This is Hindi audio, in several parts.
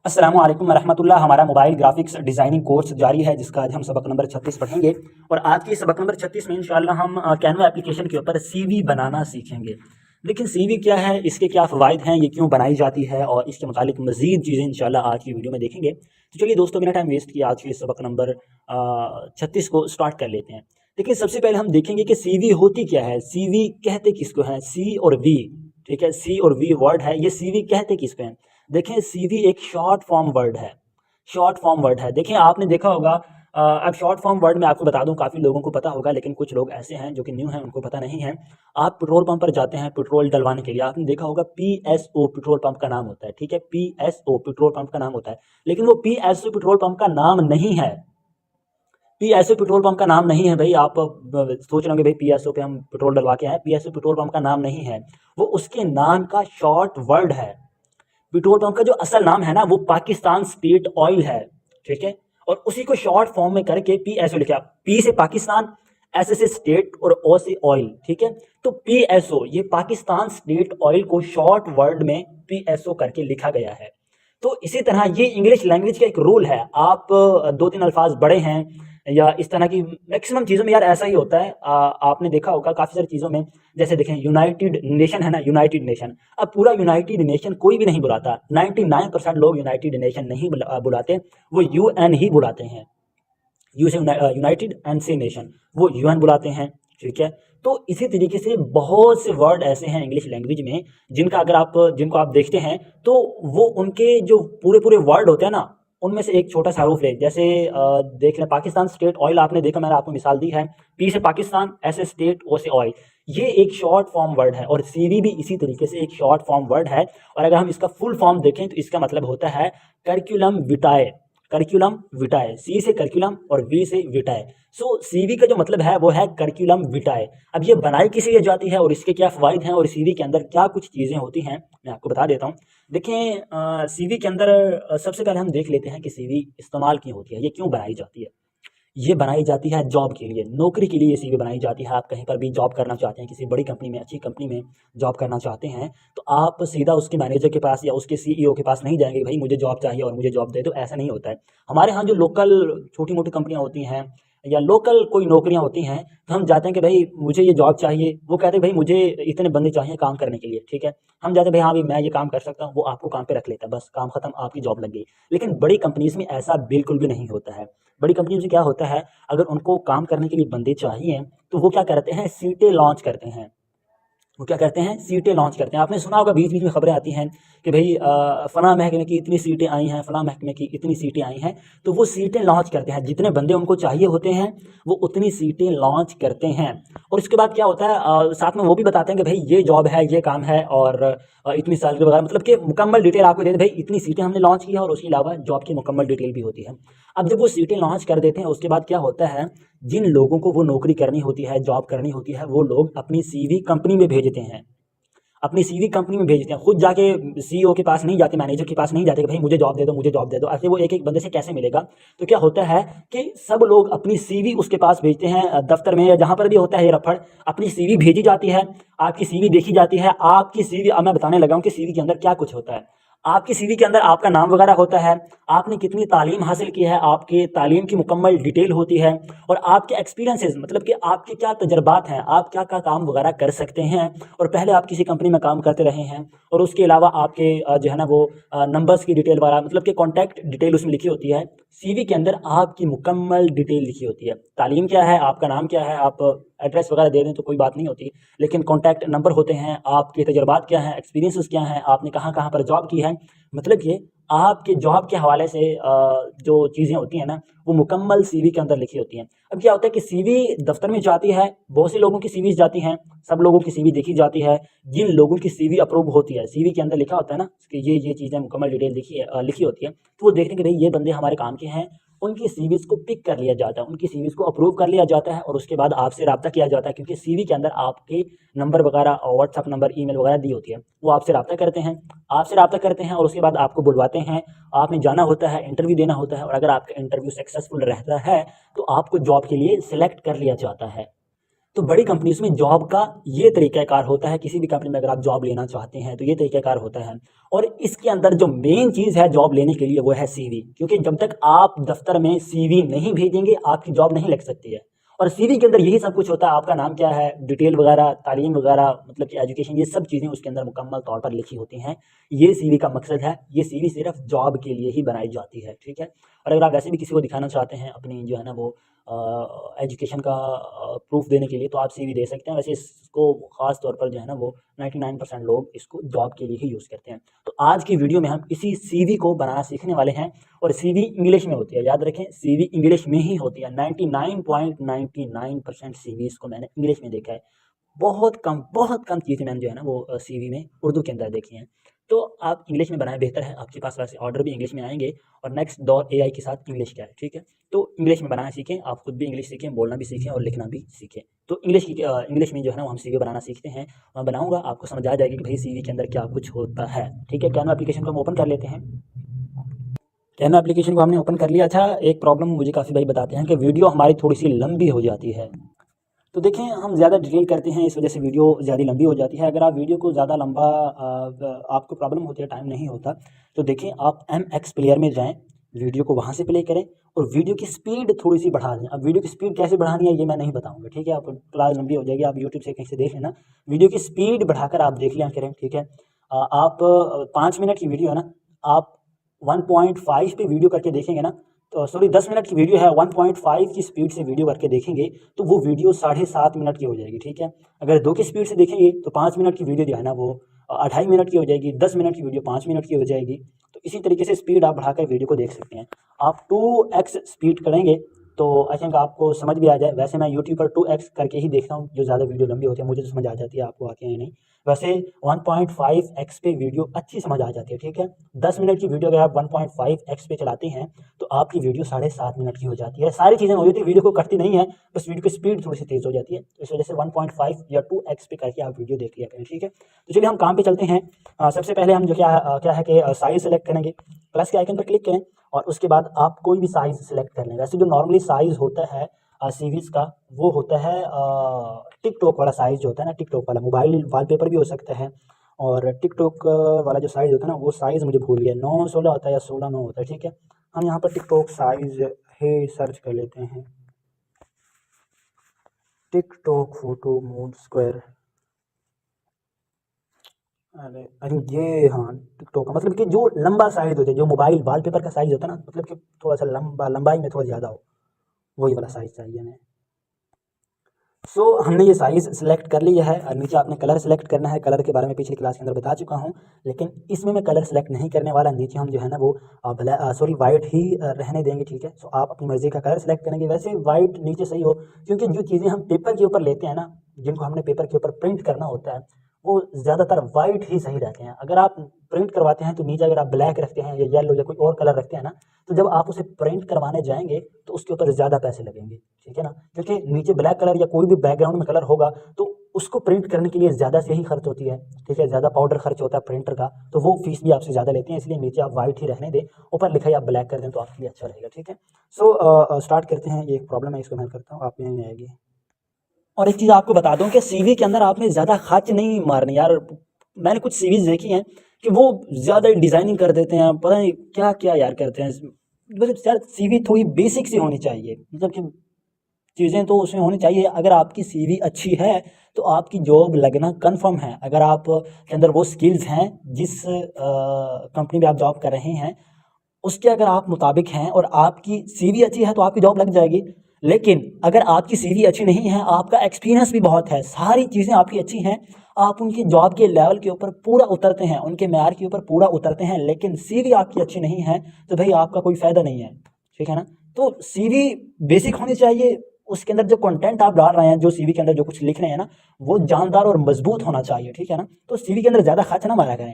अस्सलामु अलैकुम वरहमतुल्लाह। हमारा मोबाइल ग्राफिक्स डिज़ाइनिंग कोर्स जारी है, जिसका आज हम सबक नंबर 36 पढ़ेंगे। और आज की सबक नंबर 36 में इंशाल्लाह हम कैनवा एप्लीकेशन के ऊपर सीवी बनाना सीखेंगे। लेकिन सीवी क्या है, इसके क्या फ़वाइद हैं, ये क्यों बनाई जाती है, और इसके मुतालिक मज़ीद चीज़ें इंशाल्लाह आज की वीडियो में देखेंगे। तो चलिए दोस्तों, बिना टाइम वेस्ट किए आज के सबक नंबर 36 को स्टार्ट कर लेते हैं। देखिए, सबसे पहले हम देखेंगे कि सीवी होती क्या है, सीवी कहते किसको हैं। सी और वी, ठीक है, सी और वी वर्ड है, ये सीवी कहते किसको हैं। देखें, सीवी एक शॉर्ट फॉर्म वर्ड है, शॉर्ट फॉर्म वर्ड है। देखें, आपने देखा होगा, अब शॉर्ट फॉर्म वर्ड में आपको बता दूं, काफ़ी लोगों को पता होगा, लेकिन कुछ लोग ऐसे हैं जो कि न्यू हैं, उनको पता नहीं है। आप पेट्रोल पंप पर जाते हैं पेट्रोल डलवाने के लिए, आपने देखा होगा पीएसओ पेट्रोल पंप का नाम होता है, ठीक है, पीएसओ पेट्रोल पंप का नाम होता है। लेकिन वो पीएसओ पेट्रोल पंप का नाम नहीं है, पीएसओ पेट्रोल पंप का नाम नहीं है भाई। आप सोच रहे होंगे भाई पीएसओ पे हम पेट्रोल डलवा के आए, पीएसओ पेट्रोल पंप का नाम नहीं है, वो उसके नाम का शॉर्ट वर्ड है। पेट्रोल पंप का जो असल नाम है ना, वो पाकिस्तान स्टेट ऑयल है, ठीक है। और उसी को शॉर्ट फॉर्म में करके पीएसओ लिखा, पी से पाकिस्तान, एस से स्टेट और ओ से ऑयल, ठीक है। तो पीएसओ, ये पाकिस्तान स्टेट ऑयल को शॉर्ट वर्ड में पीएसओ करके लिखा गया है। तो इसी तरह ये इंग्लिश लैंग्वेज का एक रूल है। आप दो तीन अल्फाज बड़े हैं या इस तरह की मैक्सिमम चीज़ों में यार ऐसा ही होता है। आपने देखा होगा काफ़ी सारी चीज़ों में, जैसे देखें यूनाइटेड नेशन है ना, यूनाइटेड नेशन, अब पूरा यूनाइटेड नेशन कोई भी नहीं बुलाता, 99% लोग यूनाइटेड नेशन नहीं बुलाते, वो यूएन ही बुलाते हैं। यू से यूनाइटेड, एन से नेशन, वो यूएन बुलाते हैं, ठीक है। तो इसी तरीके से बहुत से वर्ड ऐसे हैं इंग्लिश लैंग्वेज में जिनको आप देखते हैं, तो वो उनके जो पूरे पूरे वर्ड होते हैं ना, उनमें से एक छोटा सा हरूफ ले, जैसे देख लें पाकिस्तान स्टेट ऑयल, आपने देखा, मैंने आपको मिसाल दी है, पी से पाकिस्तान, एस से स्टेट, ओ से ऑयल, ये एक शॉर्ट फॉर्म वर्ड है। और सीवी भी इसी तरीके से एक शॉर्ट फॉर्म वर्ड है। और अगर हम इसका फुल फॉर्म देखें तो इसका मतलब होता है करिकुलम विटाए, करिकुलम विटाए, सी से करिकुलम और वी से विटाए। सो सीवी का जो मतलब है वो है करिकुलम विटाए। अब ये बनाई किसी लिए जाती है और इसके क्या फ़वाइद हैं और सीवी के अंदर क्या कुछ चीज़ें होती हैं, मैं आपको बता देता हूँ। देखें, सीवी के अंदर सबसे पहले हम देख लेते हैं कि सीवी इस्तेमाल क्यों होती है, ये क्यों बनाई जाती है। ये बनाई जाती है जॉब के लिए, नौकरी के लिए ये सीवी बनाई जाती है। आप कहीं पर भी जॉब करना चाहते हैं, किसी बड़ी कंपनी में, अच्छी कंपनी में जॉब करना चाहते हैं, तो आप सीधा उसके मैनेजर के पास या उसके सीईओ के पास नहीं जाएंगे, भाई मुझे जॉब चाहिए और मुझे जॉब दे दो, ऐसा नहीं होता है। हमारे यहाँ जो लोकल छोटी मोटी कंपनियाँ होती हैं या लोकल कोई नौकरियाँ होती हैं, तो हम जाते हैं कि भाई मुझे ये जॉब चाहिए, वो कहते हैं भाई मुझे इतने बंदे चाहिए काम करने के लिए, ठीक है। हम जाते हैं भाई हाँ भाई मैं ये काम कर सकता हूँ, वो आपको काम पे रख लेता है, बस काम खत्म, आपकी जॉब लग गई। लेकिन बड़ी कंपनीज में ऐसा बिल्कुल भी नहीं होता है। बड़ी कंपनीज में क्या होता है, अगर उनको काम करने के लिए बंदे चाहिए, तो वो क्या करते हैं, सीटें लॉन्च करते हैं। वो क्या करते हैं, सीटें लॉन्च करते हैं। आपने सुना होगा बीच बीच में खबरें आती हैं कि भाई फलां महकमे की इतनी सीटें आई हैं, फलां महकमे की इतनी सीटें आई हैं, तो वो सीटें लॉन्च करते हैं। जितने बंदे उनको चाहिए होते हैं, वो उतनी सीटें लॉन्च करते हैं। और उसके बाद क्या होता है, साथ में वो भी बताते हैं कि भाई ये जॉब है, ये काम है, और इतनी सैलरी वगैरह, मतलब कि मुकम्मल डिटेल आपको दे दें, भाई इतनी सीटें हमने लॉन्च की है, और उसके अलावा जॉब की मुकम्मल डिटेल भी होती है। अब जब वो सीटें लॉन्च कर देते हैं, उसके बाद क्या होता है, जिन लोगों को वो नौकरी करनी होती है, जॉब करनी होती है, वो लोग अपनी सीवी कंपनी में भेजते हैं, अपनी सीवी कंपनी में भेजते हैं। खुद जाके सीईओ के पास नहीं जाते, मैनेजर के पास नहीं जाते कि भाई मुझे जॉब दे दो, मुझे जॉब दे दो। ऐसे वो एक एक बंदे से कैसे मिलेगा। तो क्या होता है कि सब लोग अपनी सीवी उसके पास भेजते हैं, दफ्तर में या जहाँ पर भी होता है ये रफड़, अपनी सीवी भेजी जाती है, आपकी सीवी देखी जाती है। आपकी सीवी, अब मैं बताने लगा हूँ कि सीवी के अंदर क्या कुछ होता है। आपकी सीवी के अंदर आपका नाम वगैरह होता है, आपने कितनी तालीम हासिल की है, आपके तालीम की मुकम्मल डिटेल होती है, और आपके एक्सपीरियंसेस, मतलब कि आपके क्या तजर्बात हैं, आप क्या क्या काम वगैरह कर सकते हैं, और पहले आप किसी कंपनी में काम करते रहे हैं। और उसके अलावा आपके जो है ना वो नंबर्स की डिटेल वगैरह, मतलब कि कॉन्टैक्ट डिटेल उसमें लिखी होती है। सीवी के अंदर आपकी मुकम्मल डिटेल लिखी होती है। तालीम क्या है, आपका नाम क्या है, आप एड्रेस वगैरह दे दें तो कोई बात नहीं होती, लेकिन कॉन्टैक्ट नंबर होते हैं, आपके तजर्बात क्या हैं, एक्सपीरियंसेस क्या हैं, आपने कहाँ कहाँ पर जॉब की है, मतलब ये आपके जॉब के हवाले से जो चीज़ें होती हैं ना, वो मुकम्मल सीवी के अंदर लिखी होती हैं। अब क्या होता है कि सीवी दफ्तर में जाती है, बहुत से लोगों की सीवीज जाती हैं, सब लोगों की सीवी देखी जाती है। जिन लोगों की सीवी अप्रूव होती है, सीवी के अंदर लिखा होता है ना कि ये चीज़ें मुकम्मल डिटेल लिखी होती है, तो वो देखते हैं कि भाई ये बंदे हमारे काम के हैं, उनकी सीवीज़ को पिक कर लिया जाता है, उनकी सीवीज़ को अप्रूव कर लिया जाता है, और उसके बाद आपसे रब्ता किया जाता है, क्योंकि सीवी के अंदर आपके नंबर वगैरह और व्हाट्सअप नंबर, ईमेल वगैरह दी होती है। वो आपसे रब्ता करते हैं, और उसके बाद आपको बुलवाते हैं। आपने जाना होता है, इंटरव्यू देना होता है, और अगर आपका इंटरव्यू सक्सेसफुल रहता है तो आपको जॉब के लिए सिलेक्ट कर लिया जाता है। तो बड़ी कंपनीज में जॉब का ये तरीक़ाकार होता है, किसी भी कंपनी में अगर आप जॉब लेना चाहते हैं तो ये तरीक़ाकार होता है। और इसके अंदर जो मेन चीज़ है जॉब लेने के लिए वो है सीवी, क्योंकि जब तक आप दफ्तर में सीवी नहीं भेजेंगे आपकी जॉब नहीं लग सकती है। और सीवी के अंदर यही सब कुछ होता है, आपका नाम क्या है, डिटेल वगैरह, तालीम वगैरह, मतलब कि एजुकेशन, ये सब चीज़ें उसके अंदर मुकम्मल तौर पर लिखी होती हैं। ये सीवी का मकसद है, ये सीवी सिर्फ जॉब के लिए ही बनाई जाती है, ठीक है। और अगर आप वैसे भी किसी को दिखाना चाहते हैं अपनी जो है ना वो एजुकेशन का प्रूफ देने के लिए, तो आप सीवी दे सकते हैं। वैसे इसको ख़ास तौर पर जो है ना वो 99% लोग इसको जॉब के लिए ही यूज़ करते हैं। तो आज की वीडियो में हम इसी सीवी को बनाना सीखने वाले हैं। और सीवी इंग्लिश में होती है, याद रखें, सीवी इंग्लिश में ही होती है। 99.99% सीवीज़ को मैंने इंग्लिश में देखा है। बहुत कम चीज़ें मैंने जो है ना वो सीवी में उर्दू के अंदर देखी हैं। तो आप इंग्लिश में बनाएं, बेहतर है। आपके पास वैसे ऑर्डर भी इंग्लिश में आएंगे। और नेक्स्ट दौर एआई के साथ इंग्लिश का है, ठीक है। तो इंग्लिश में बनाना सीखें, आप खुद भी इंग्लिश सीखें, बोलना भी सीखें और लिखना भी सीखें। तो इंग्लिश में जो है ना वो हम सीवी बनाना सीखते हैं। मैं बनाऊंगा, आपको समझ आ जाएगी कि भाई सीवी के अंदर क्या कुछ होता है, ठीक है। कैनवा एप्लीकेशन को हम ओपन कर लेते हैं। कैनवा एप्लीकेशन को हमने ओपन कर लिया था। एक प्रॉब्लम मुझे काफ़ी भाई बताते हैं कि वीडियो हमारी थोड़ी सी लंबी हो जाती है। तो देखें, हम ज़्यादा डिटेल करते हैं, इस वजह से वीडियो ज़्यादा लंबी हो जाती है। अगर आप वीडियो को ज़्यादा लंबा आपको प्रॉब्लम होती है, टाइम नहीं होता, तो देखें आप MX प्लेयर में जाएं, वीडियो को वहाँ से प्ले करें और वीडियो की स्पीड थोड़ी सी बढ़ा दें। अब वीडियो की स्पीड कैसे बढ़ानी है ये मैं नहीं बताऊंगा, ठीक है। आप क्लास लंबी हो जाएगी, आप यूट्यूब से कहीं से देख लेना। वीडियो की स्पीड बढ़ाकर आप देख लिया करें, ठीक है। आप 5 मिनट की वीडियो है ना, आप 1.5 पे वीडियो करके देखेंगे ना, तो सॉरी 10 मिनट की वीडियो है, 1.5 की स्पीड से वीडियो करके देखेंगे तो वो वीडियो 7.5 मिनट की हो जाएगी, ठीक है। अगर 2 की स्पीड से देखेंगे तो 5 मिनट की वीडियो जो है ना वो 2.5 मिनट की हो जाएगी। 10 मिनट की वीडियो 5 मिनट की हो जाएगी। तो इसी तरीके से स्पीड आप बढ़ाकर वीडियो को देख सकते हैं। आप 2x स्पीड करेंगे तो आई थिंक आपको समझ भी आ जाए। वैसे मैं यूट्यूब पर 2x करके ही देखता हूँ, जो ज़्यादा वीडियो लंबी होती है मुझे तो समझ आ जाती है, आपको आती है या नहीं। वैसे 1.5x पे वीडियो अच्छी समझ आ जाती है, ठीक है। 10 मिनट की वीडियो अगर आप 1.5x पे चलाते हैं तो आपकी वीडियो 7.5 मिनट की हो जाती है। सारी चीज़ें हो जाती है, वीडियो को कटती नहीं है, बस वीडियो की स्पीड थोड़ी सी तेज़ हो जाती है। तो इस वजह से 1.5 या 2x पे करके आप वीडियो देख लिया करें, ठीक है। तो चलिए हम काम पे चलते हैं। सबसे पहले हम जो क्या है कि साइज़ सेलेक्ट करेंगे, प्लस के आइकन पर क्लिक करें और उसके बाद आप कोई भी साइज़ सेलेक्ट कर लें। वैसे जो नॉर्मली साइज़ होता है सीरीज़ का, वो होता है टिकटॉक वाला साइज़ जो होता है ना, टिकटॉक वाला मोबाइल वॉलपेपर भी हो सकता है। और टिकटॉक वाला जो साइज़ होता है ना, वो साइज़ मुझे भूल गया, 9/16 होता है या 16/9 होता है, ठीक है। हम यहाँ पर टिकटॉक साइज़ है सर्च कर लेते हैं, टिकटॉक फोटो मोड स्क्वायर। अरे अरे ये हाँ, टिकटॉक का मतलब कि जो लंबा साइज़ होता है, जो मोबाइल वॉलपेपर का साइज़ होता है ना, मतलब कि थोड़ा सा लंबाई में थोड़ा ज़्यादा हो, वही वाला साइज़ चाहिए हमें। सो हमने ये साइज़ सेलेक्ट कर लिया है। और नीचे आपने कलर सेलेक्ट करना है। कलर के बारे में पिछली क्लास के अंदर बता चुका हूँ, लेकिन इसमें मैं कलर सेलेक्ट नहीं करने वाला। नीचे हम जो है ना वो वाइट ही रहने देंगे, ठीक है। सो आप अपनी मर्ज़ी का कलर सेलेक्ट करेंगे। वैसे वाइट नीचे सही हो, क्योंकि जो चीज़ें हम पेपर के ऊपर लेते हैं ना, जिनको हमने पेपर के ऊपर प्रिंट करना होता है, वो ज़्यादातर वाइट ही सही रहते हैं। अगर आप प्रिंट करवाते हैं तो नीचे अगर आप ब्लैक रखते हैं या येलो या कोई और कलर रखते हैं ना, तो जब आप उसे प्रिंट करवाने जाएंगे तो उसके ऊपर ज़्यादा पैसे लगेंगे, ठीक है ना। क्योंकि नीचे ब्लैक कलर या कोई भी बैकग्राउंड में कलर होगा तो उसको प्रिंट करने के लिए ज़्यादा से ही खर्च होती है, ठीक है। ज़्यादा पाउडर खर्च होता है प्रिंटर का, तो वो फीस भी आपसे ज़्यादा लेते हैं। इसलिए नीचे आप वाइट ही रहने दें, ऊपर लिखाई आप ब्लैक कर दें तो आपके लिए अच्छा रहेगा, ठीक है। सो स्टार्ट करते हैं। ये एक प्रॉब्लम है, इसको मैं करता हूँ, आप में नहीं आएगी। और एक चीज़ आपको बता दूं कि सीवी के अंदर आपने ज़्यादा खर्च नहीं मारने यार। मैंने कुछ सीवीज देखी हैं कि वो ज़्यादा डिज़ाइनिंग कर देते हैं, पता नहीं क्या क्या यार करते हैं। मतलब यार सीवी थोड़ी बेसिक सी होनी चाहिए, मतलब कि चीज़ें तो उसमें होनी चाहिए। अगर आपकी सीवी अच्छी है तो आपकी जॉब लगना कंफर्म है। अगर आप के अंदर वो स्किल्स हैं जिस कंपनी में आप जॉब कर रहे हैं, उसके अगर आप मुताबिक हैं और आपकी सीवी अच्छी है तो आपकी जॉब लग जाएगी। लेकिन अगर आपकी सीवी अच्छी नहीं है, आपका एक्सपीरियंस भी बहुत है, सारी चीज़ें आपकी अच्छी हैं, आप उनकी जॉब के लेवल के ऊपर पूरा उतरते हैं, उनके मेयार के ऊपर पूरा उतरते हैं, लेकिन सीवी आपकी अच्छी नहीं है तो भाई आपका कोई फ़ायदा नहीं है, ठीक है ना। तो सीवी बेसिक होनी चाहिए। उसके अंदर जो कंटेंट आप डाल रहे हैं, जो सीवी के अंदर जो कुछ लिख रहे हैं ना, वो जानदार और मजबूत होना चाहिए, ठीक है ना। तो सीवी के अंदर ज़्यादा खर्च ना मारा करें,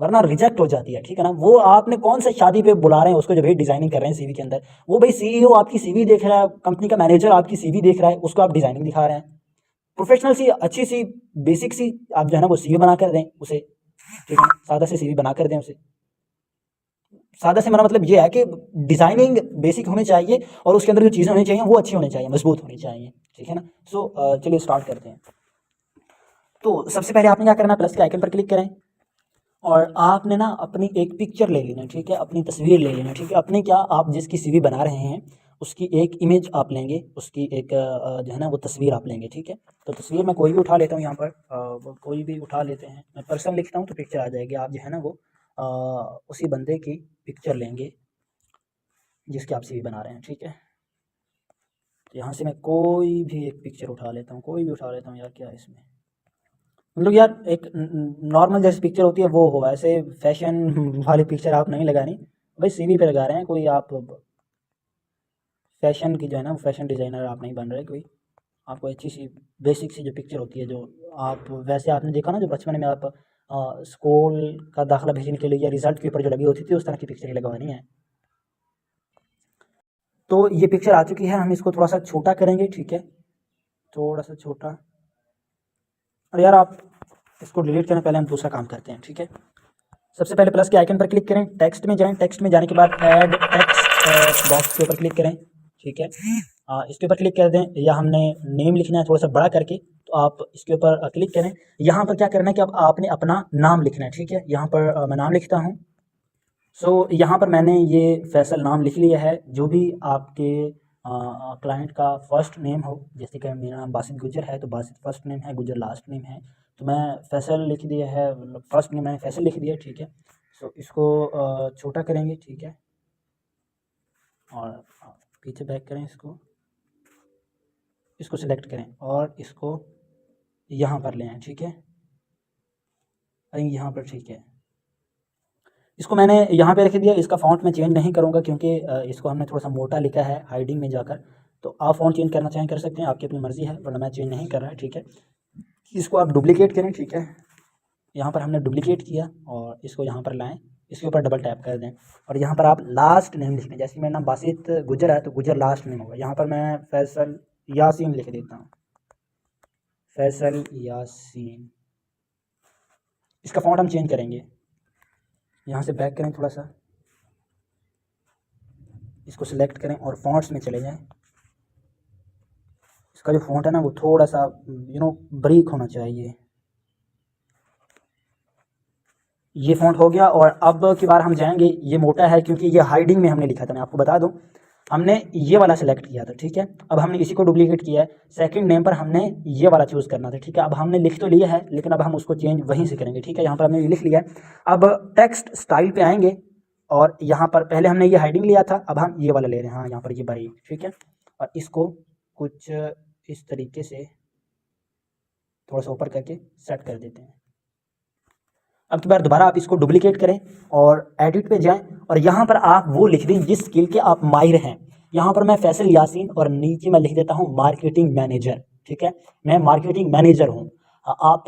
वरना रिजेक्ट हो जाती है, ठीक है ना। वो आपने कौन से शादी पे बुला रहे हैं उसको, जो भाई डिजाइनिंग कर रहे हैं सीवी के अंदर, वो भाई सीईओ आपकी सीवी देख रहा है, कंपनी का मैनेजर आपकी सीवी देख रहा है, उसको आप डिजाइनिंग दिखा रहे हैं। प्रोफेशनल सी अच्छी सी बेसिक सी आप जो है ना वो सीवी बना कर दें उसे, ठीक है, सादा से सीवी बना कर दें उसे। सादा से मेरा मतलब ये है कि डिज़ाइनिंग बेसिक होनी चाहिए और उसके अंदर जो चीज़ें होनी चाहिए वो अच्छी होनी चाहिए, मजबूत होनी चाहिए, ठीक है ना। सो चलिए स्टार्ट करते हैं। तो सबसे पहले आपने क्या करना है, प्लस के आइकन पर क्लिक करें और आपने ना अपनी एक पिक्चर ले लेना, ठीक है, अपनी तस्वीर ले लेना, ठीक है। अपने क्या, आप जिसकी सीवी बना रहे हैं उसकी एक इमेज आप लेंगे, उसकी एक जो है ना वो तस्वीर आप लेंगे, ठीक है। तो तस्वीर मैं कोई भी उठा लेता हूँ यहाँ पर, वो कोई भी उठा लेते हैं, मैं पर्सन लिखता हूँ तो पिक्चर आ जाएगी। आप जो है ना वो उसी बंदे की पिक्चर लेंगे जिसकी आप सीवी बना रहे हैं, ठीक है। तो यहाँ से मैं कोई भी एक पिक्चर उठा लेता हूँ, कोई भी उठा लेता हूँ यार, क्या है इसमें, मतलब यार एक नॉर्मल जैसी पिक्चर होती है वो हो, ऐसे फैशन वाली पिक्चर आप नहीं लगानी भाई, सीवी पे लगा रहे हैं। कोई आप फैशन की जो है ना फैशन डिज़ाइनर आप नहीं बन रहे कोई, आपको अच्छी सी बेसिक सी जो पिक्चर होती है, जो आप वैसे आपने देखा ना जो बचपन में आप स्कूल का दाखिला भेजने के लिए या रिजल्ट के ऊपर जो लगी होती थी उस तरह की पिक्चर ही लगवानी है। तो ये पिक्चर आ चुकी है, हम इसको थोड़ा सा छोटा करेंगे, ठीक है, थोड़ा सा छोटा। और यार आप इसको डिलीट करने पहले हम दूसरा काम करते हैं, ठीक है। सबसे पहले प्लस के आइकन पर क्लिक करें, टेक्स्ट में जाएं, टेक्स्ट में जाने के बाद ऐड टेक्स्ट बॉक्स के ऊपर क्लिक करें, ठीक है। इसके ऊपर क्लिक कर दें, या हमने नेम लिखना है थोड़ा सा बड़ा करके, तो आप इसके ऊपर क्लिक करें। यहाँ पर क्या करना है कि अब आपने अपना नाम लिखना है, ठीक है। यहाँ पर मैं नाम लिखता हूँ। सो यहाँ पर मैंने ये फैसल नाम लिख लिया है। जो भी आपके क्लाइंट का फर्स्ट नेम हो, जैसे कि मेरा नाम बासित गुजर है तो बासित फर्स्ट नेम है, गुजर लास्ट नेम है, तो मैं फैसल लिख दिया है, मतलब फर्स्ट नेम मैंने फैसल लिख दिया, ठीक है। सो इसको छोटा करेंगे, ठीक है, और पीछे बैक करें, इसको सिलेक्ट करें और इसको यहाँ पर ले आएं, ठीक है, अरे यहाँ पर, ठीक है। इसको मैंने यहाँ पे रख दिया, इसका फ़ॉन्ट मैं चेंज नहीं करूँगा क्योंकि इसको हमने थोड़ा सा मोटा लिखा है हाइडिंग में जाकर। तो आप फ़ॉन्ट चेंज करना चाहें कर सकते हैं, आपकी अपनी मर्ज़ी है, वरना मैं चेंज नहीं कर रहा है, ठीक है। इसको आप डुप्लीकेट करें, ठीक है, यहाँ पर हमने डुप्लीकेट किया और इसको यहाँ पर लाएँ, इसके ऊपर डबल टैप कर दें और यहाँ पर आप लास्ट नेम लिख दें। जैसे मेरा नाम बासित गुजर है तो गुजर लास्ट नेम होगा, यहाँ पर मैं फैसल यासीन लिख देता हूँ, फैसल यासीन। इसका फ़ॉन्ट हम चेंज करेंगे, यहाँ से बैक करें थोड़ा सा, इसको सिलेक्ट करें और फ़ॉन्ट्स में चले जाएं। इसका जो फ़ॉन्ट है ना वो थोड़ा सा बारीक होना चाहिए। ये फ़ॉन्ट हो गया और अब की बार हम जाएंगे, ये मोटा है क्योंकि ये हाइडिंग में हमने लिखा था, मैं आपको बता दूं, हमने ये वाला सेलेक्ट किया था, ठीक है। अब हमने इसी को डुप्लीकेट किया है, सेकंड नेम पर हमने ये वाला चूज़ करना था, ठीक है। अब हमने लिख तो लिया है लेकिन अब हम उसको चेंज वहीं से करेंगे, ठीक है। यहाँ पर हमने ये लिख लिया है। अब टेक्स्ट स्टाइल पे आएंगे और यहाँ पर पहले हमने ये हाइडिंग लिया था, अब हम ये वाला ले रहे हैं, हाँ यहाँ पर ये बारीक, ठीक है। और इसको कुछ इस तरीके से थोड़ा सा ऊपर करके सेट कर देते हैं। अब की बार दोबारा आप इसको डुप्लीकेट करें और एडिट पे जाएं और यहाँ पर आप वो लिख दें जिस स्किल के आप माहिर हैं। यहाँ पर मैं फैसल यासीन और नीचे मैं लिख देता हूँ मार्केटिंग मैनेजर, ठीक है, मैं मार्केटिंग मैनेजर हूँ। आप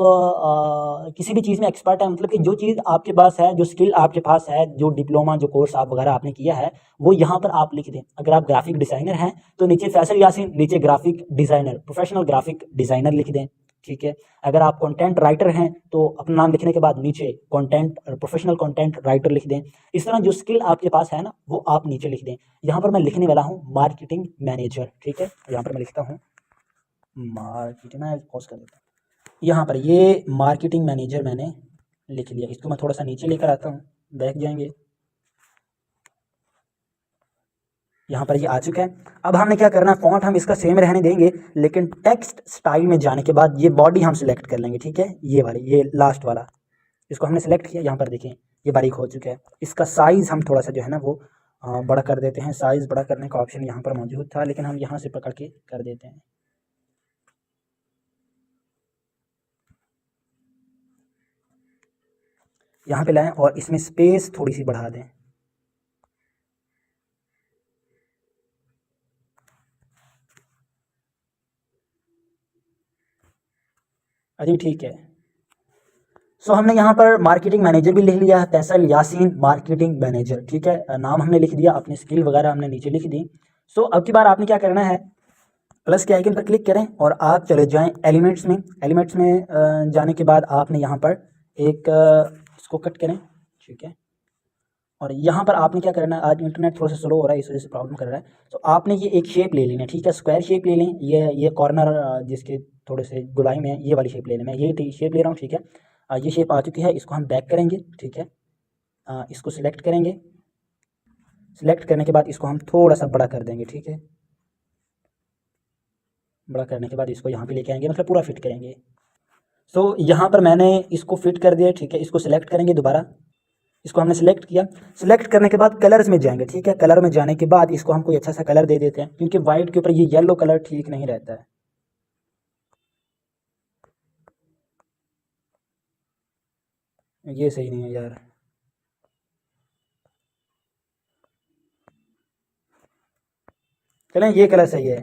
किसी भी चीज़ में एक्सपर्ट है, मतलब कि जो चीज़ आपके पास है, जो स्किल आपके पास है, जो डिप्लोमा जो कोर्स आप वगैरह आपने किया है वो यहाँ पर आप लिख दें। अगर आप ग्राफिक डिज़ाइनर हैं तो नीचे फैसल यासीन, नीचे graphic designer, professional graphic designer लिख दें, ठीक है। अगर आप कंटेंट राइटर हैं तो अपना नाम लिखने के बाद नीचे कंटेंट, प्रोफेशनल कंटेंट राइटर लिख दें। इस तरह जो स्किल आपके पास है ना वो आप नीचे लिख दें। यहाँ पर मैं लिखने वाला हूँ मार्केटिंग मैनेजर, ठीक है। यहाँ पर मैं लिखता हूँ मार्केटिंग, मैं पॉज कर देता हूँ, यहाँ पर ये मार्केटिंग मैनेजर मैंने लिख लिया। इसको मैं थोड़ा सा नीचे लेकर आता हूँ, बैक जाएंगे, यहाँ पर ये आ चुका है। अब हमने क्या करना है, फॉन्ट हम इसका सेम रहने देंगे लेकिन टेक्स्ट स्टाइल में जाने के बाद ये बॉडी हम सिलेक्ट कर लेंगे, ठीक है। ये वाली, ये लास्ट वाला, इसको हमने सेलेक्ट किया, यहाँ पर देखें ये बारीक हो चुका है। इसका साइज़ हम थोड़ा सा जो है ना वो बड़ा कर देते हैं। साइज़ बड़ा करने का ऑप्शन यहाँ पर मौजूद था लेकिन हम यहाँ से पकड़ के कर देते हैं। यहाँ पे लाएं और इसमें स्पेस थोड़ी सी बढ़ा दें। अरे ठीक है। सो हमने यहाँ पर मार्केटिंग मैनेजर भी लिख लिया है, फैसल यासीन मार्केटिंग मैनेजर, ठीक है। नाम हमने लिख दिया, अपनी स्किल वगैरह हमने नीचे लिख दी। सो अब की बार आपने क्या करना है, प्लस के आइकन पर क्लिक करें और आप चले जाएं एलिमेंट्स में। एलिमेंट्स में जाने के बाद आपने यहाँ पर एक इसको कट करें, ठीक है, और यहाँ पर आपने क्या करना है, आज इंटरनेट थोड़ा सा स्लो हो रहा है इस वजह से प्रॉब्लम कर रहा है। तो आपने ये एक शेप ले लेना है, ठीक है, स्क्वायर शेप ले लें, ये कॉर्नर जिसके थोड़े से गुलाई में है, ये वाली शेप ले लें। मैं ये शेप ले रहा हूँ, ठीक है। ये शेप आ चुकी है, इसको हम बैक करेंगे, ठीक है। इसको सिलेक्ट करेंगे, सिलेक्ट करने के बाद इसको हम थोड़ा सा बड़ा कर देंगे, ठीक है। बड़ा करने के बाद इसको यहाँ पे लेके आएंगे, मतलब पूरा फिट करेंगे। सो यहाँ पर मैंने इसको फिट कर दिया, ठीक है। इसको सिलेक्ट करेंगे दोबारा, इसको हमने सिलेक्ट किया। सिलेक्ट करने के बाद कलर्स में जाएंगे, ठीक है। कलर में जाने के बाद इसको हम कोई अच्छा सा कलर दे देते हैं, क्योंकि वाइट के ऊपर ये येलो कलर ठीक नहीं रहता है। ये सही नहीं है यार। चलें, ये कलर सही है,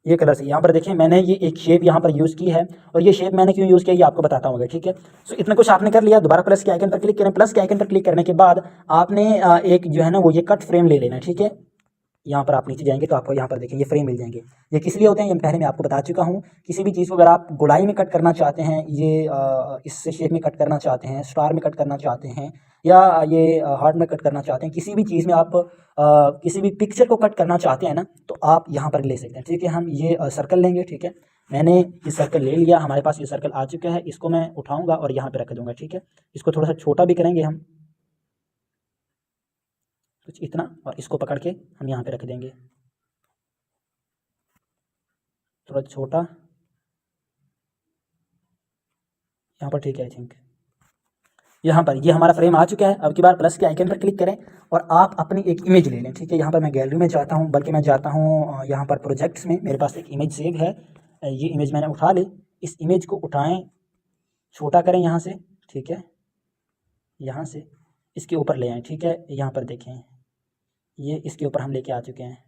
ये कलर सही है। यहाँ पर देखिए मैंने ये एक शेप यहाँ पर यूज़ की है, और ये शेप मैंने क्यों यूज़ किया ये आपको बताता हूँ, ठीक है। सो इतना कुछ आपने कर लिया। दोबारा प्लस के आइकन पर क्लिक करें। प्लस के आइकन पर क्लिक करने के बाद आपने एक जो है ना वो ये कट फ्रेम ले लेना है, ठीक है। यहाँ पर आप नीचे जाएंगे तो आपको यहाँ पर देखें ये फ्रेम मिल जाएंगे। ये किस लिए होते हैं ये पहले मैं आपको बता चुका हूँ। किसी भी चीज़ को अगर आप गोलाई में कट करना चाहते हैं, ये इस शेप में कट करना चाहते हैं, स्टार में कट करना चाहते हैं, या ये हार्ट में कट करना चाहते हैं, किसी भी चीज़ में आप किसी भी पिक्चर को कट करना चाहते हैं ना, तो आप यहाँ पर ले सकते हैं, ठीक है। हम ये सर्कल लेंगे, ठीक है। मैंने ये सर्कल ले लिया, हमारे पास ये सर्कल आ चुका है। इसको मैं उठाऊंगा और यहाँ पे रख दूंगा, ठीक है। इसको थोड़ा सा छोटा भी करेंगे हम, कुछ इतना, और इसको पकड़ के हम यहाँ पे रख देंगे, थोड़ा छोटा, यहाँ पर ठीक है आई थिंक। यहाँ पर ये हमारा फ्रेम आ चुका है। अब की बार प्लस के आइकन पर क्लिक करें और आप अपनी एक इमेज ले लें, ठीक है। यहाँ पर मैं गैलरी में जाता हूँ, बल्कि मैं जाता हूँ यहाँ पर प्रोजेक्ट्स में, मेरे पास एक इमेज सेव है। ये इमेज मैंने उठा ली। इस इमेज को उठाएं, छोटा करें यहाँ से, ठीक है। यहाँ से इसके ऊपर ले आएँ, ठीक है। यहाँ पर देखें, ये इसके ऊपर हम लेके आ चुके हैं।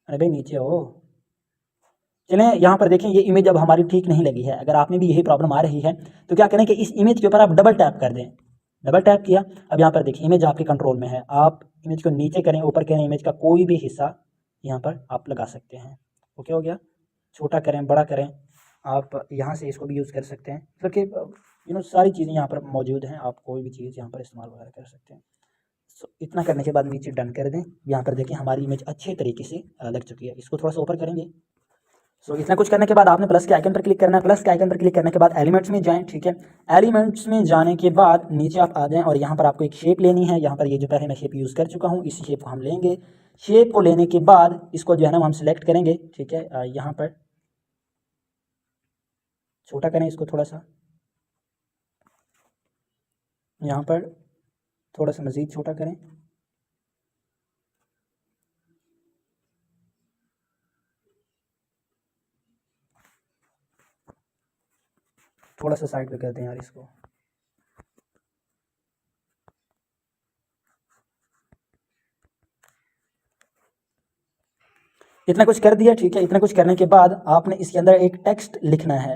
अरे भाई नीचे हो। चलें, यहाँ पर देखें ये इमेज अब हमारी ठीक नहीं लगी है। अगर आप में भी यही प्रॉब्लम आ रही है तो क्या करें कि इस इमेज के ऊपर आप डबल टैप कर दें। डबल टैप किया, अब यहाँ पर देखिए इमेज आपके कंट्रोल में है। आप इमेज को नीचे करें, ऊपर करें, इमेज का कोई भी हिस्सा यहाँ पर आप लगा सकते हैं। ओके हो गया। छोटा करें, बड़ा करें, आप यहाँ से इसको भी यूज़ कर सकते हैं, क्योंकि सारी चीज़ें यहाँ पर मौजूद हैं। आप कोई भी चीज़ यहाँ पर इस्तेमाल वगैरह कर सकते हैं। सो इतना करने के बाद नीचे डन कर दें। यहाँ पर देखिए हमारी इमेज अच्छे तरीके से लग चुकी है। इसको थोड़ा सा ऊपर करेंगे। सो इतना कुछ करने के बाद आपने प्लस के आइकन पर क्लिक करना है। प्लस के आइकन पर क्लिक करने के बाद एलिमेंट्स में जाएं, ठीक है। एलिमेंट्स में जाने के बाद नीचे आप आ जाएं और यहाँ पर आपको एक शेप लेनी है। यहाँ पर ये जो पहले मैं शेप यूज़ कर चुका हूँ, इसी शेप को हम लेंगे। शेप को लेने के बाद इसको जो है ना हम सिलेक्ट करेंगे, ठीक है। यहाँ पर छोटा करें इसको थोड़ा सा, यहाँ पर थोड़ा सा मज़ीद छोटा करें, थोड़ा सा साइड पे कर दें यार इसको। इतना कुछ कर दिया, ठीक है। इतना कुछ करने के बाद आपने इसके अंदर एक टेक्स्ट लिखना है।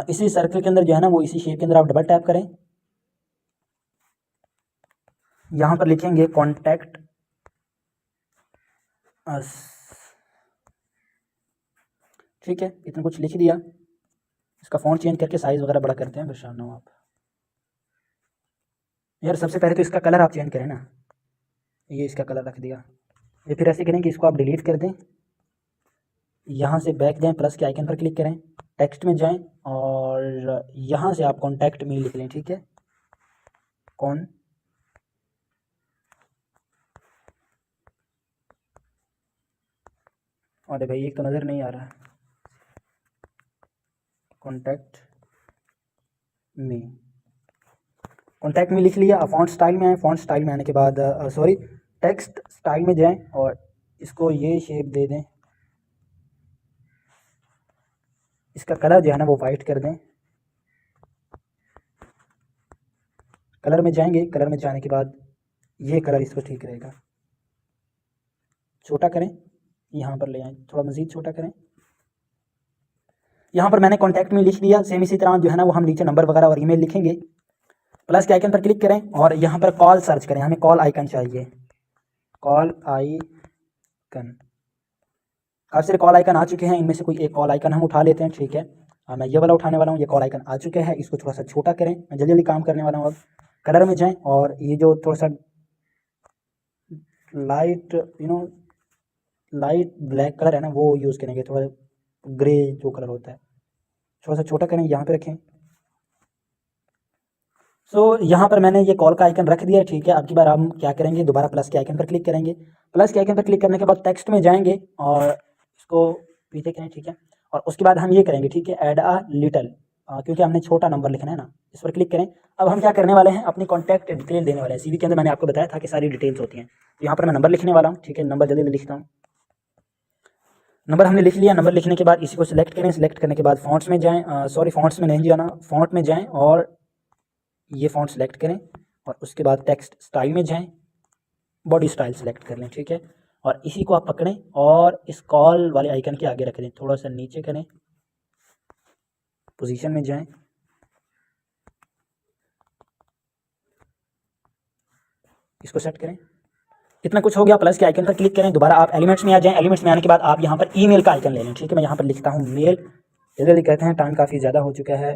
इसी सर्कल के अंदर जो है ना वो इसी शेप के अंदर आप डबल टैप करें। यहाँ पर लिखेंगे कॉन्टैक्ट अस, ठीक है। इतना कुछ लिख दिया। इसका फ़ॉन्ट चेंज करके साइज़ वगैरह बड़ा करते हैं, परेशान ना हो आप यार। सबसे पहले तो इसका कलर आप चेंज करें ना, ये इसका कलर रख दिया। ये फिर ऐसे करें कि इसको आप डिलीट कर दें। यहाँ से बैक जाएं, प्लस के आइकन पर क्लिक करें, टेक्स्ट में जाएं और यहाँ से आप कॉन्टैक्ट मी लिख लें, ठीक है। कौन अरे भाई एक तो नज़र नहीं आ रहा। कॉन्टैक्ट मी, कॉन्टैक्ट मी लिख लिया। फ़ॉन्ट स्टाइल में आए, फ़ॉन्ट स्टाइल में आने के बाद सॉरी टेक्स्ट स्टाइल में जाएं और इसको ये शेप दे दें। इसका कलर जो है ना वो वाइट कर दें। कलर में जाएंगे, कलर में जाने के बाद ये कलर इसको ठीक रहेगा। छोटा करें, यहाँ पर ले आएँ, थोड़ा मज़ीद छोटा करें। यहाँ पर मैंने कॉन्टैक्ट में लिख दिया। सेम इसी तरह जो है ना वो हम नीचे नंबर वगैरह और ईमेल लिखेंगे। प्लस के आइकन पर क्लिक करें और यहाँ पर कॉल सर्च करें। हमें कॉल आइकन चाहिए, कॉल आइकन। काफ़ी सारे कॉल आइकन आ चुके हैं, इनमें से कोई एक कॉल आइकन हम उठा लेते हैं, ठीक है। मैं ये वाला उठाने वाला हूँ, ये कॉल आइकन आ चुके हैं, इसको थोड़ा सा छोटा करें। मैं जल्दी जल्दी काम करने वाला हूँ। अब कलर में जाएं और ये जो थोड़ा सा लाइट लाइट ब्लैक कलर है ना, वो यूज़ करेंगे। थोड़ा ग्रे जो कलर होता है थोड़ा सा छोटा करें, यहाँ पे रखें। यहाँ पर मैंने ये कॉल का आइकन रख दिया, ठीक है। अब की बार हम क्या करेंगे, दोबारा प्लस के आइकन पर क्लिक करेंगे। प्लस के आइकन पर क्लिक करने के बाद टेक्स्ट में जाएंगे और इसको पीछे करें, ठीक है। और उसके बाद हम ये करेंगे, ठीक है, ऐड अ लिटल, क्योंकि हमने छोटा नंबर लिखना है ना, इस पर क्लिक करें। अब हम क्या करने वाले हैं, अपनी कॉन्टैक्ट डिटेल देने वाले हैं। सीवी के अंदर मैंने आपको बताया था कि सारी डिटेल्स होती हैं। तो यहाँ पर मैं नंबर लिखने वाला हूँ, ठीक है। नंबर जल्दी लिखता हूँ। नंबर हमने लिख लिया। नंबर लिखने के बाद इसी को सिलेक्ट करें। सिलेक्ट करने के बाद फॉन्ट्स में जाएँ, सॉरी फॉन्ट्स में नहीं जाना, फॉन्ट में जाएँ और ये फॉन्ट सेलेक्ट करें और उसके बाद टेक्स्ट स्टाइल में जाएं, बॉडी स्टाइल सेलेक्ट कर लें, ठीक है। और इसी को आप पकड़ें और इस कॉल वाले आइकन के आगे रख दें, थोड़ा सा नीचे करें, पोजीशन में जाएं, इसको सेट करें। इतना कुछ हो गया। प्लस के आइकन पर क्लिक करें, दोबारा आप एलिमेंट्स में आ जाएं। एलिमेंट्स में आने के बाद आप यहाँ पर ईमेल का आइकन ले लें, ठीक है। मैं यहाँ पर लिखता हूँ मेल, जल्दी कहते हैं, टाइम काफ़ी ज़्यादा हो चुका है।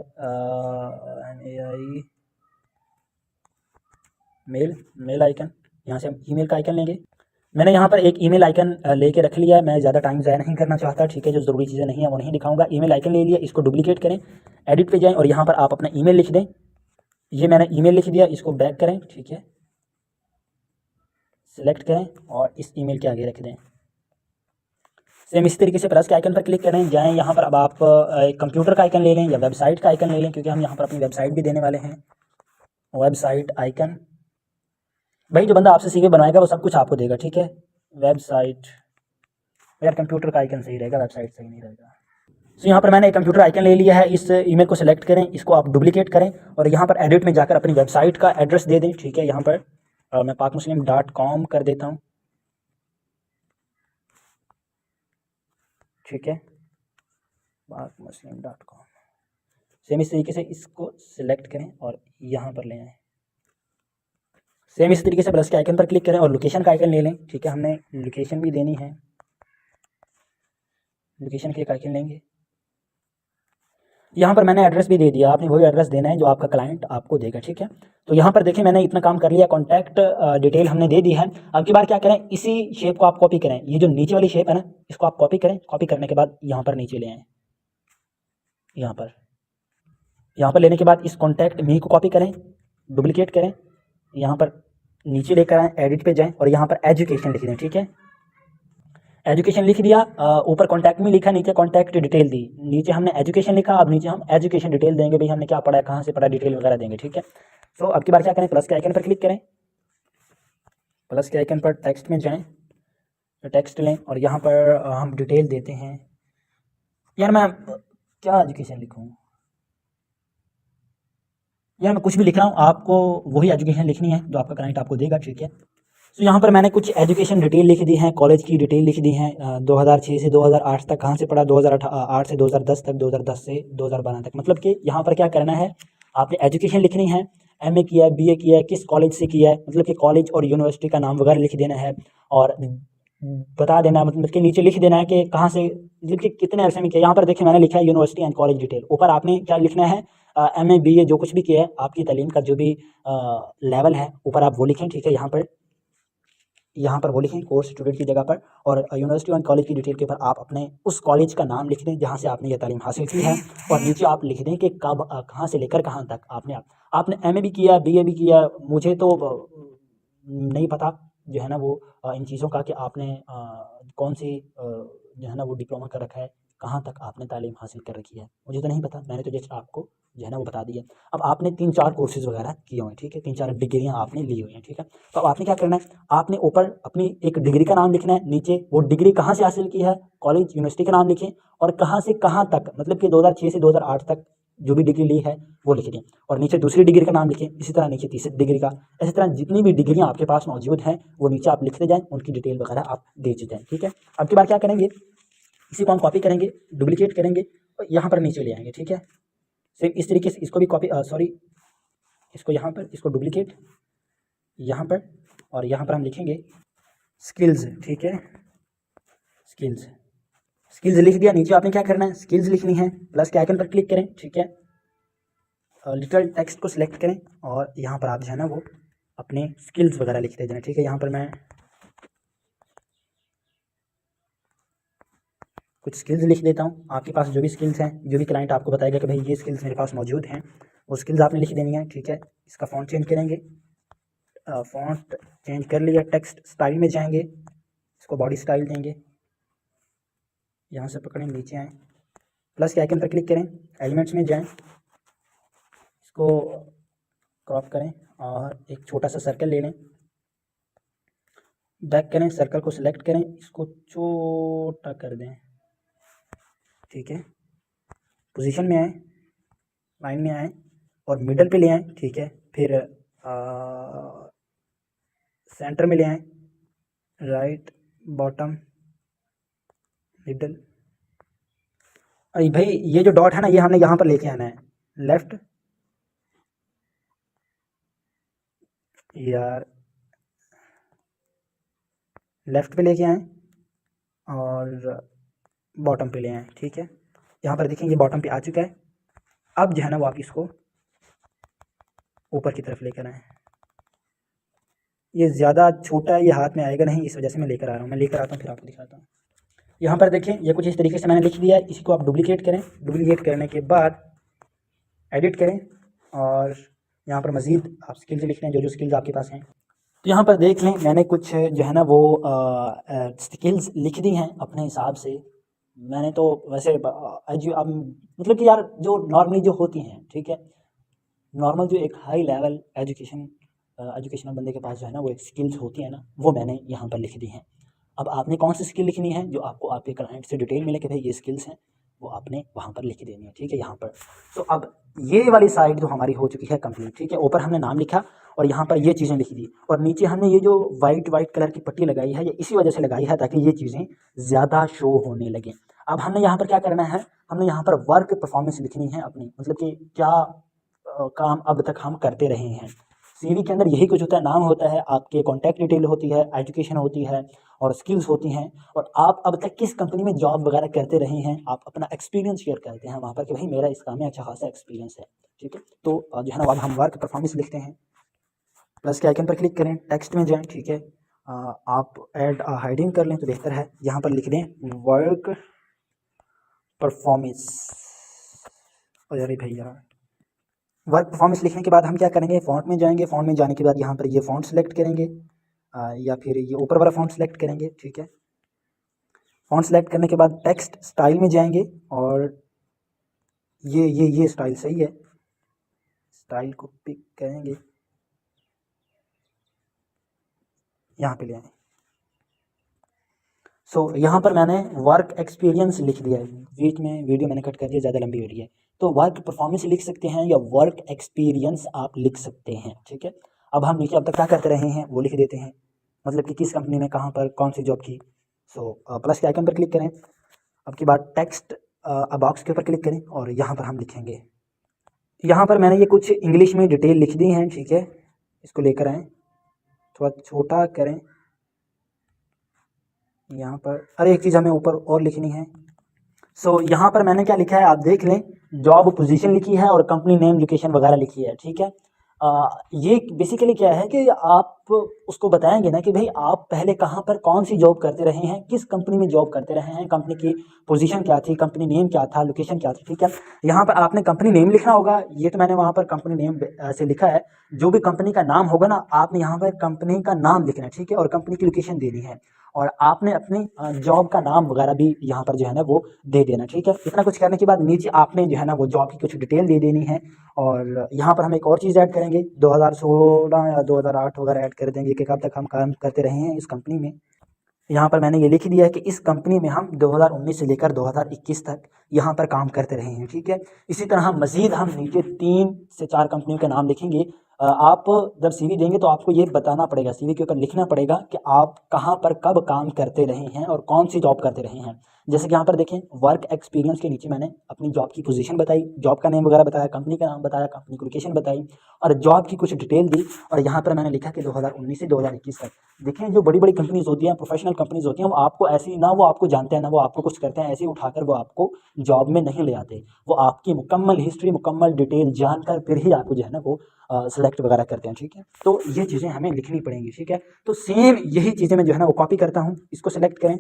मेल मेल आइकन, यहाँ से हम ईमेल का आइकन लेंगे। मैंने यहाँ पर एक ईमेल आइकन लेके रख लिया है। मैं ज़्यादा टाइम ज़ाया नहीं करना चाहता, ठीक है। जो ज़रूरी चीज़ें नहीं है वो नहीं दिखाऊंगा। ईमेल आइकन ले लिया, इसको डुप्लीकेट करें, एडिट पे जाएं और यहाँ पर आप अपना ईमेल लिख दें। ये मैंने ईमेल लिख दिया, इसको बैक करें, ठीक है। सिलेक्ट करें और इस ईमेल के आगे रख दें। सेम इसी तरीके से प्लस के आइकन पर क्लिक करें, जाएँ यहाँ पर। अब आप कंप्यूटर का आइकन ले लें या वेबसाइट का आइकन ले लें, क्योंकि हम यहाँ पर अपनी वेबसाइट भी देने वाले हैं। वेबसाइट आइकन, भाई जो बंदा आपसे सीवी बनाएगा वो सब कुछ आपको देगा, ठीक है। वेबसाइट, यार कंप्यूटर का आइकन सही रहेगा, वेबसाइट सही नहीं रहेगा। यहाँ पर मैंने एक कंप्यूटर आइकन ले लिया है। इस ईमेल को सिलेक्ट करें, इसको आप डुप्लीकेट करें और यहाँ पर एडिट में जाकर अपनी वेबसाइट का एड्रेस दे दें, ठीक है। यहाँ पर मैं pakmuslim.com कर देता हूँ, ठीक है, pakmuslim.com। सेम इस तरीके से इसको सिलेक्ट करें और यहाँ पर ले आएँ। सेम इस तरीके से प्लस के आइकन पर क्लिक करें और लोकेशन का आइकन ले लें, ठीक है। हमने लोकेशन भी देनी है, लोकेशन के एक आइकन लेंगे। यहाँ पर मैंने एड्रेस भी दे दिया, आपने वही एड्रेस देना है जो आपका क्लाइंट आपको देगा, ठीक है। तो यहाँ पर देखिए मैंने इतना काम कर लिया, कॉन्टैक्ट डिटेल हमने दे दी है। अब की बार क्या करें, इसी शेप को आप कॉपी करें। ये जो नीचे वाली शेप है ना, इसको आप कॉपी करें। कॉपी करने के बाद यहाँ पर नीचे ले आएँ, यहाँ पर लेने के बाद इस कॉन्टैक्ट मी को कॉपी करें, डुप्लीकेट करें, यहाँ पर नीचे लेकर आएँ, एडिट पे जाएँ और यहाँ पर एजुकेशन लिख दें, ठीक है। एजुकेशन लिख दिया, ऊपर कॉन्टैक्ट में लिखा, नीचे कॉन्टैक्ट डिटेल दी। नीचे हमने एजुकेशन लिखा, अब नीचे हम एजुकेशन डिटेल देंगे, भाई हमने क्या पढ़ा है, कहाँ से पढ़ा, डिटेल वगैरह देंगे, ठीक है। सो अब की बार क्या करें, प्लस के आइकन पर क्लिक करें। प्लस के आइकन पर टेक्स्ट में जाएं, टेक्स्ट लें और यहाँ पर हम डिटेल देते हैं। यार मैं क्या एजुकेशन लिखूँ, यार मैं कुछ भी लिख रहा हूँ, आपको वही एजुकेशन लिखनी है जो आपका क्लाइंट आपको देगा, ठीक है। तो यहाँ पर मैंने कुछ एजुकेशन डिटेल लिख दी है, कॉलेज की डिटेल लिख दी है, 2006 से 2008 तक कहाँ से पढ़ा, 2008 से 2010 तक, 2010 से 2012 तक। मतलब कि यहाँ पर क्या करना है, आपने एजुकेशन लिखनी है, एमए किया है, बीए किया है, किस कॉलेज से किया है, मतलब कि कॉलेज और यूनिवर्सिटी का नाम वगैरह लिख देना है और बता देना है, मतलब कि नीचे लिख देना है कि कहाँ से, मतलब कि कितने अरसे में किया। यहाँ पर देखिए मैंने लिखा है यूनिवर्सिटी एंड कॉलेज डिटेल। ऊपर आपने क्या लिखना है, एमए बीए जो कुछ भी किया है, आपकी तालीम का जो भी लेवल है, ऊपर आप वो लिखें, ठीक है। यहाँ पर वो लिखें कोर्स स्टूडेंट की जगह पर, और यूनिवर्सिटी और कॉलेज की डिटेल के ऊपर आप अपने उस कॉलेज का नाम लिख दें जहाँ से आपने ये तालीम हासिल की है। और नीचे आप लिख दें कि कब, कहाँ से लेकर कहाँ तक आपने एमए भी किया, बीए भी किया। मुझे तो नहीं पता जो है ना वो इन चीज़ों का, कि आपने कौन सी जो है ना वो डिप्लोमा कर रखा है, कहाँ तक आपने तालीम हासिल कर रखी है, मुझे तो नहीं पता। मैंने तो जस्ट आपको जो है ना वो बता दिया। अब आपने 3-4 कोर्सेज़ वगैरह किए हुए हैं, ठीक है, 3-4 डिग्रियाँ आपने ली हुई हैं, ठीक है। तो अब आपने क्या करना है, आपने ऊपर अपनी एक डिग्री का नाम लिखना है, नीचे वो डिग्री कहाँ से हासिल की है, कॉलेज यूनिवर्सिटी का नाम लिखें, और कहाँ से कहाँ तक, मतलब कि 2006 से 2008 तक जो भी डिग्री ली है वो लिख दें, और नीचे दूसरी डिग्री का नाम लिखें, इसी तरह नीचे तीसरी डिग्री का, इसी तरह जितनी भी डिग्रियाँ आपके पास मौजूद हैं वो नीचे आप लिखते जाएँ, उनकी डिटेल वगैरह आप देते जाएँ, ठीक है। अब की बार क्या करेंगे, इसी को हम कॉपी करेंगे, डुप्लीकेट करेंगे और यहाँ पर नीचे ले आएंगे, ठीक है। सेम इस तरीके से इसको भी कॉपी, सॉरी इसको यहाँ पर, इसको डुप्लीकेट यहाँ पर, और यहाँ पर हम लिखेंगे स्किल्स, ठीक है, स्किल्स। स्किल्स लिख दिया, नीचे आपने क्या करना है, स्किल्स लिखनी है, प्लस के आइकन पर क्लिक करें, ठीक है। लिटिल टेक्स्ट को सिलेक्ट करें और यहाँ पर आप जो है ना वो अपने स्किल्स वगैरह लिखते जाएं, ठीक है। यहाँ पर मैं कुछ स्किल्स लिख देता हूँ। आपके पास जो भी स्किल्स हैं, जो भी क्लाइंट आपको बताएगा कि भाई ये स्किल्स मेरे पास मौजूद हैं, वो स्किल्स आपने लिख देनी है, ठीक है। इसका फ़ॉन्ट चेंज करेंगे, फ़ॉन्ट चेंज कर लिया, टेक्स्ट स्टाइल में जाएंगे, इसको बॉडी स्टाइल देंगे, यहाँ से पकड़ें नीचे आएँ, प्लस के आइकन पर क्लिक करें, एलिमेंट्स में जाएं, इसको क्रॉप करें और एक छोटा सा सर्कल ले लें, बैक करें, सर्कल को सिलेक्ट करें, इसको छोटा कर दें, ठीक है। पोजीशन में आए, लाइन में आए और मिडल पे ले आए, ठीक है। फिर सेंटर में ले आए, राइट, बॉटम, मिडल। अरे भाई ये जो डॉट है ना, ये हमने यहाँ पर लेके आना है, लेफ्ट, यार लेफ्ट पे लेके आए और बॉटम पे ले आए, ठीक है। यहाँ पर देखें ये बॉटम पे आ चुका है। अब जो है ना वो आप इसको ऊपर की तरफ लेकर आए। ये ज़्यादा छोटा है, ये हाथ में आएगा नहीं, इस वजह से मैं लेकर आ रहा हूँ। मैं लेकर आता हूँ फिर आपको दिखाता हूँ। यहाँ पर देखें ये कुछ इस तरीके से मैंने लिख दिया है। इसी को आप डुप्लीकेट करें, डुप्लीकेट करने के बाद एडिट करें और यहाँ पर मज़ीद आप स्किल्स लिख लें, जो जो स्किल्स आपके पास हैं। तो यहाँ पर देख लें मैंने कुछ जो है ना वो स्किल्स लिख दी हैं अपने हिसाब से। मैंने तो वैसे अब मतलब कि यार जो नॉर्मली जो होती हैं, ठीक है, नॉर्मल जो एक हाई लेवल एजुकेशनल बंदे के पास जो है ना वो एक स्किल्स होती है ना, वो मैंने यहाँ पर लिख दी हैं। अब आपने कौन सी स्किल लिखनी है जो आपको आपके क्लाइंट से डिटेल मिले कि भाई ये स्किल्स हैं, वो आपने वहाँ पर लिख देनी है, ठीक है, यहाँ पर। तो अब ये वाली साइड जो हमारी हो चुकी है कंप्लीट, ठीक है। ऊपर हमने नाम लिखा और यहाँ पर ये चीज़ें लिख दी और नीचे हमने ये जो वाइट कलर की पट्टी लगाई है, ये इसी वजह से लगाई है ताकि ये चीज़ें ज़्यादा शो होने लगें। अब हमने यहाँ पर क्या करना है, हमने यहाँ पर वर्क परफॉर्मेंस लिखनी है अपनी, मतलब कि क्या काम अब तक हम करते रहे हैं। सीवी के अंदर यही कुछ होता है, नाम होता है, आपके कॉन्टैक्ट डिटेल होती है, एजुकेशन होती है और स्किल्स होती हैं, और आप अब तक किस कंपनी में जॉब वगैरह करते रहे हैं, आप अपना एक्सपीरियंस शेयर करते हैं वहाँ पर कि भाई मेरा इस काम में अच्छा खासा एक्सपीरियंस है, ठीक है। तो जो है ना अब हम वर्क परफॉर्मेंस लिखते हैं, प्लस के आइकन पर क्लिक करें, टेक्स्ट में जाएं, ठीक है। आप ऐड हाइडिंग कर लें तो बेहतर है। यहाँ पर लिख दें वर्क परफॉर्मेंस। अरे भैया, वर्क परफॉर्मेंस लिखने के बाद हम क्या करेंगे, फ़ॉन्ट में जाएंगे, फ़ॉन्ट में जाने के बाद यहाँ पर ये फ़ॉन्ट सेलेक्ट करेंगे या फिर ये ऊपर वाला फ़ॉन्ट सेलेक्ट करेंगे, ठीक है। फ़ॉन्ट सेलेक्ट करने के बाद टेक्स्ट स्टाइल में जाएंगे और ये स्टाइल सही है, स्टाइल को पिक करेंगे, यहाँ पे ले आए। यहाँ पर मैंने वर्क एक्सपीरियंस लिख दिया है, बीच में वीडियो मैंने कट कर दिया, ज़्यादा लंबी वीडियो है। तो वर्क परफॉर्मेंस लिख सकते हैं या वर्क एक्सपीरियंस आप लिख सकते हैं, ठीक है। अब हम नीचे अब तक क्या करते रहे हैं वो लिख देते हैं, मतलब कि किस कंपनी में कहाँ पर कौन सी जॉब की। प्लस के आइकन पर क्लिक करें, अब की बात टेक्स्ट बॉक्स के ऊपर क्लिक करें और यहाँ पर हम लिखेंगे। यहाँ पर मैंने ये कुछ इंग्लिश में डिटेल लिख दी हैं, ठीक है। इसको लेकर आएँ, थोड़ा छोटा करें यहाँ पर। अरे एक चीज़ हमें ऊपर और लिखनी है। यहाँ पर मैंने क्या लिखा है आप देख लें, जॉब पोजीशन लिखी है और कंपनी नेम लोकेशन वगैरह लिखी है, ठीक है। ये बेसिकली क्या है कि आप उसको बताएंगे ना कि भाई आप पहले कहाँ पर कौन सी जॉब करते रहे हैं, किस कंपनी में जॉब करते रहे हैं, कंपनी की पोजीशन क्या थी, कंपनी नेम क्या था, लोकेशन क्या थी, ठीक है। यहाँ पर आपने कंपनी नेम लिखना होगा, ये तो मैंने वहाँ पर कंपनी नेम से लिखा है। जो भी कंपनी का नाम होगा ना, आपने यहाँ पर कंपनी का नाम लिखना है, ठीक है, और कंपनी की लोकेशन देनी है और आपने अपनी जॉब का नाम वगैरह भी यहाँ पर जो है ना वो दे देना, ठीक है। इतना कुछ करने के बाद नीचे आपने जो है ना वो जॉब की कुछ डिटेल दे देनी है और यहाँ पर हम एक और चीज़ ऐड करेंगे, 2016 या 2008 वगैरह ऐड कर देंगे कि कब तक हम काम करते रहे हैं इस कंपनी में। यहाँ पर मैंने ये लिख दिया है कि इस कंपनी में हम 2019 से लेकर 2021 तक यहाँ पर काम करते रहे हैं, ठीक है। इसी तरह हम मज़ीद हम नीचे 3 से 4 कंपनियों के नाम लिखेंगे। आप जब सीवी देंगे तो आपको ये बताना पड़ेगा, सीवी के ऊपर लिखना पड़ेगा कि आप कहाँ पर कब काम करते रहे हैं और कौन सी जॉब करते रहे हैं। जैसे कि यहाँ पर देखें वर्क एक्सपीरियंस के नीचे मैंने अपनी जॉब की पोजीशन बताई, जॉब का नेम वगैरह बताया, कंपनी का नाम बताया, कंपनी की लोकेशन बताई और जॉब की कुछ डिटेल दी। और यहाँ पर मैंने लिखा कि 2019 से 2021 तक। देखें जो बड़ी बड़ी कंपनीज होती हैं, प्रोफेशनल कंपनीज होती हैं, वो आपको ऐसी ना वो आपको जानते हैं ना वो आपको कुछ करते हैं, ऐसे ही उठाकर वो आपको जॉब में नहीं ले आते। वो आपकी मुकम्मल हिस्ट्री, मुकम्मल डिटेल जानकर फिर ही आपको जो है ना वो सेलेक्ट वगैरह करते हैं। ठीक है, तो ये चीज़ें हमें लिखनी पड़ेंगी। ठीक है, तो सेम यही चीज़ें मैं जो है ना वो कॉपी करता हूँ, इसको सेलेक्ट करें।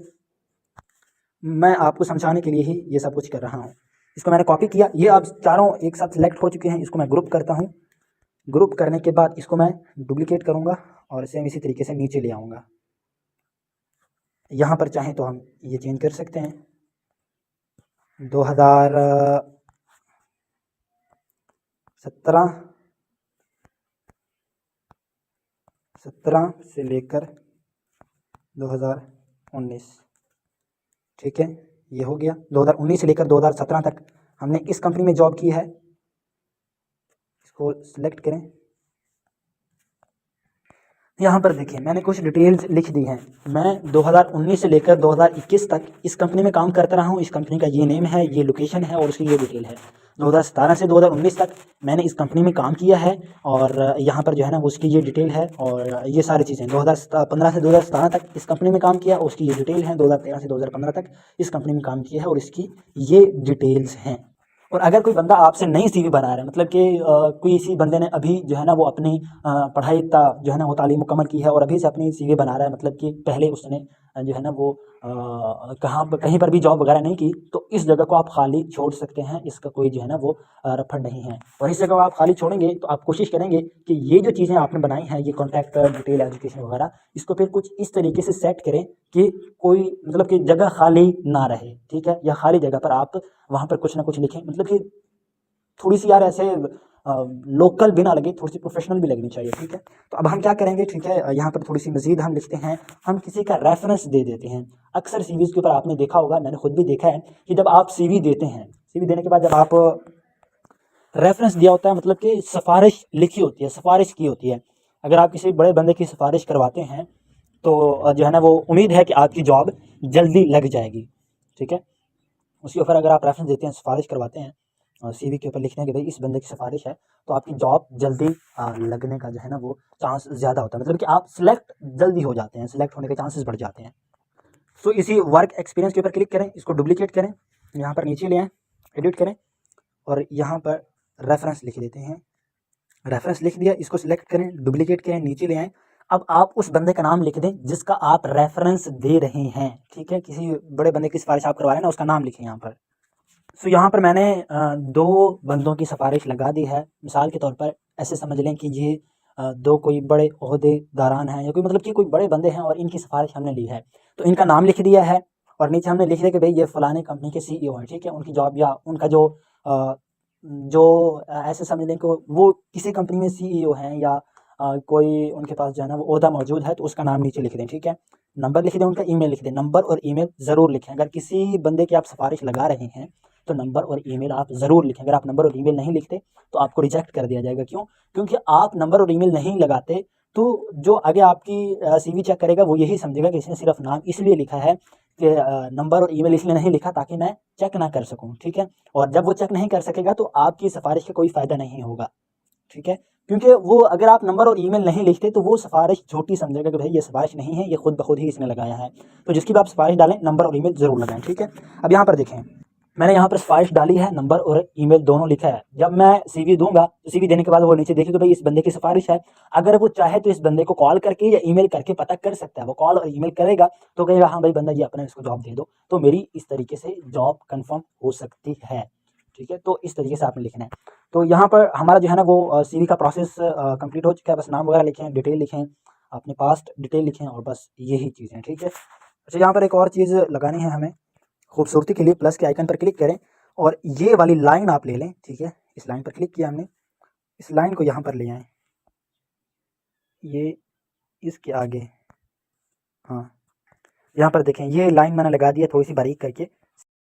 मैं आपको समझाने के लिए ही ये सब कुछ कर रहा हूँ। इसको मैंने कॉपी किया, ये अब चारों एक साथ सिलेक्ट हो चुके हैं। इसको मैं ग्रुप करता हूँ। ग्रुप करने के बाद इसको मैं डुप्लीकेट करूँगा और सेम इसी तरीके से नीचे ले आऊँगा। यहाँ पर चाहें तो हम ये चेंज कर सकते हैं 2017 से लेकर 2019। ठीक है, ये हो गया। 2019 से लेकर 2017 तक हमने इस कंपनी में जॉब की है। इसको सिलेक्ट करें। यहाँ पर देखिए मैंने कुछ डिटेल्स लिख दी हैं। मैं 2019 से लेकर 2021 तक इस कंपनी में काम करता रहा हूँ। इस कंपनी का ये नेम है, ये लोकेशन है और उसकी ये डिटेल है। 2017 से 2019 तक मैंने इस कंपनी में काम किया है और यहाँ पर जो है ना उसकी ये डिटेल है और ये सारी चीज़ें। 2015 से 2017 तक इस कंपनी में काम किया, उसकी ये डिटेल है। 2013 से 2015 तक इस कंपनी में काम किया है और इसकी ये डिटेल्स हैं। और अगर कोई बंदा आपसे नई सीवी बना रहा है, मतलब कि कोई इसी बंदे ने अभी जो है ना वो अपनी पढ़ाई का जो है ना वो तालीम मुकम्मल की है और अभी से अपनी सीवी बना रहा है, मतलब कि पहले उसने जो है ना वो कहाँ पर कहीं पर भी जॉब वगैरह नहीं की, तो इस जगह को आप खाली छोड़ सकते हैं। इसका कोई जो है ना वो रफड़ नहीं है। और इस जगह को आप खाली छोड़ेंगे तो आप कोशिश करेंगे कि ये जो चीज़ें आपने बनाई हैं, ये कॉन्टैक्ट डिटेल, एजुकेशन वगैरह, इसको फिर कुछ इस तरीके से सेट करें कि कोई मतलब कि जगह खाली ना रहे। ठीक है, या खाली जगह पर आप वहाँ पर कुछ ना कुछ लिखें, मतलब कि थोड़ी सी यार ऐसे लोकल भी ना लगे, थोड़ी सी प्रोफेशनल भी लगनी चाहिए। ठीक है, तो अब हम क्या करेंगे, ठीक है, यहाँ पर थोड़ी सी मजीद हम लिखते हैं, हम किसी का रेफरेंस दे देते हैं। अक्सर सीवीज के ऊपर आपने देखा होगा, मैंने खुद भी देखा है कि जब आप सीवी देते हैं, सीवी देने के बाद जब आप रेफरेंस दिया होता है, मतलब कि सिफारिश लिखी होती है, सिफारिश की होती है। अगर आप किसी बड़े बंदे की सिफारिश करवाते हैं तो जो है ना वो उम्मीद है कि आपकी जॉब जल्दी लग जाएगी। ठीक है, उसके ऊपर अगर आप रेफरेंस देते हैं, सिफारिश करवाते हैं और सीवी के ऊपर लिखते हैं कि भाई इस बंदे की सिफारिश है, तो आपकी जॉब जल्दी लगने का जो है ना वो चांस ज़्यादा होता है, मतलब कि आप सिलेक्ट जल्दी हो जाते हैं, सिलेक्ट होने के चांसेस बढ़ जाते हैं। सो इसी वर्क एक्सपीरियंस के ऊपर क्लिक करें, इसको डुप्लीकेट करें, यहाँ पर नीचे ले आएँ, एडिट करें और यहाँ पर रेफरेंस लिख देते हैं। रेफरेंस लिख दिया, इसको सिलेक्ट करें, डुप्लीकेट करें, नीचे ले आएँ। अब आप उस बंदे का नाम लिख दें जिसका आप रेफरेंस दे रहे हैं। ठीक है, किसी बड़े बंदे की सिफारिश आप करवा रहे हैं ना, उसका नाम लिखें यहाँ पर। सो यहाँ पर मैंने 2 बंदों की सिफारिश लगा दी है। मिसाल के तौर पर ऐसे समझ लें कि ये 2 कोई बड़े ओहदेदारान हैं या कोई मतलब कि कोई बड़े बंदे हैं और इनकी सिफारिश हमने ली है। तो इनका नाम लिख दिया है और नीचे हमने लिख दिया कि भई ये फलानी कंपनी के सीईओ हैं। ठीक है, उनकी जॉब या उनका अ, जो ऐसे समझ लें कि वो किसी कंपनी में सीईओ हैं या कोई उनके पास जो है ना वो ओहदा मौजूद है, तो उसका नाम नीचे लिख दें। ठीक है, नंबर लिख दें, उनका ईमेल लिख दें। नंबर और ईमेल ज़रूर लिखें। अगर किसी बंदे की आप सिफारिश लगा रहे हैं तो नंबर और ईमेल आप ज़रूर लिखें। अगर आप नंबर और ईमेल नहीं लिखते तो आपको रिजेक्ट कर दिया जाएगा। क्यों? क्योंकि आप नंबर और ईमेल नहीं लगाते तो जो आगे आपकी सीवी चेक करेगा वो यही समझेगा कि इसने सिर्फ नाम इसलिए लिखा है कि नंबर और ईमेल इसलिए नहीं लिखा ताकि मैं चेक ना कर सकूँ। ठीक है, और जब वो चेक नहीं कर सकेगा तो आपकी सिफारिश का कोई फ़ायदा नहीं होगा। ठीक है, क्योंकि वो अगर आप नंबर और ईमेल नहीं लिखते तो वो सिफारिश झूठी समझेगा कि भाई ये सिफारिश नहीं है, ये खुद ब खुद ही इसने लगाया है। तो जिसकी भी आप सिफारिश डालें, नंबर और ईमेल ज़रूर लगाएं। ठीक है, अब यहाँ पर देखें, मैंने यहाँ पर सिफारिश डाली है, नंबर और ईमेल दोनों लिखा है। जब मैं सीवी दूंगा तो सीवी देने के बाद वो नीचे देखेगा भाई इस बंदे की सिफारिश है। अगर वो चाहे तो इस बंदे को कॉल करके या ईमेल करके पता कर सकता है। वो कॉल और ईमेल करेगा तो कहेगा हाँ भाई बंदा जी अपना इसको जॉब दे दो, तो मेरी इस तरीके से जॉब कन्फर्म हो सकती है। ठीक है, तो इस तरीके से आपने लिखना है। तो यहाँ पर हमारा जो है ना वो सीवी का प्रोसेस कंप्लीट हो चुका है। बस नाम वगैरह लिखें, डिटेल लिखें, अपने पास्ट डिटेल लिखें और बस यही चीज़ें। ठीक है, अच्छा यहाँ पर एक और चीज़ लगानी है हमें खूबसूरती के लिए। प्लस के आइकन पर क्लिक करें और ये वाली लाइन आप ले लें। ठीक है, इस लाइन पर क्लिक किया हमने, इस लाइन को यहाँ पर ले आएँ, ये इसके आगे, हाँ यहाँ पर देखें ये लाइन मैंने लगा दी है थोड़ी सी बारीक करके।